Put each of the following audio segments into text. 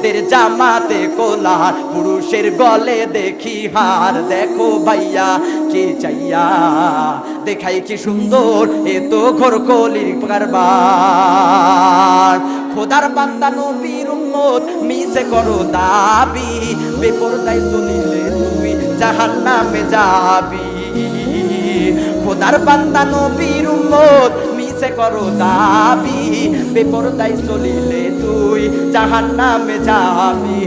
মেয়েদের জামাতে কোলার, পুরুষের গলে দেখি হার। দেখো ভাইয়া কে চাইয়া দেখাই কি সুন্দর, এ তো ঘোর কলির কারবার। খোদার বান্দা নবীর উম্মত মিছে করো দাবি, বেপরদায় চলিলে তুই জাহান্নামে যাবি। খোদার বান্দা নবীর উম্মত মিছে করো দাবি, বেপরদায় চলিলে তুই জাহান্নামে যাবি।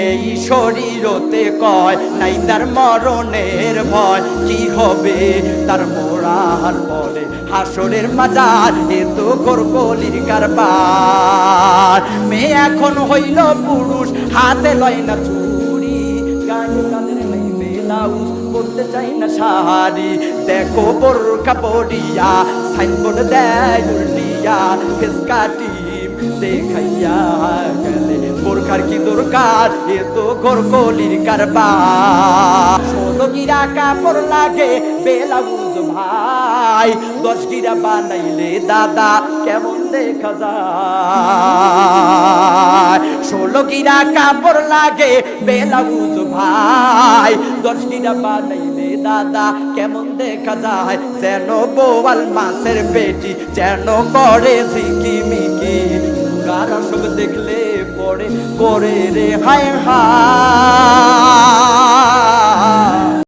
এই শরীরতে কয় নাই তার মরণের ভয়, কি হবে তার মরার পরে হাসরের মাজার, এ তো ঘোর কলির কারবার। মেয়ে এখন হইল পুরুষ, হাতে লয় না চুড়ি, গায়ে কানের নেই ব্লাউজ, পড়তে চাই না শাড়ি। দেখো বোরকা পরিয়া সাইনবোর্ড দেয় উল্টিয়া, ফেস কাটিম দেখাইয়া গেলে বোরখার কি দরকার, এ তো ঘোর কলির কারবার। 16 গিরা কাপড় লাগে ব্লাউজ ভাই, 10 গিরা বানাইলে দাদা কেমন দেখা যায়। 16 গিরা কাপড় লাগে ব্লাউজ ভাই, 10 গিরা বানাইলে দাদা কেমন দেখা যায়। যেন বোয়াল মাছের পেটি, যেন করে ঝিকিমিকি, কারা সব দেখলে পড়ে পড়ে রে হায় হায়।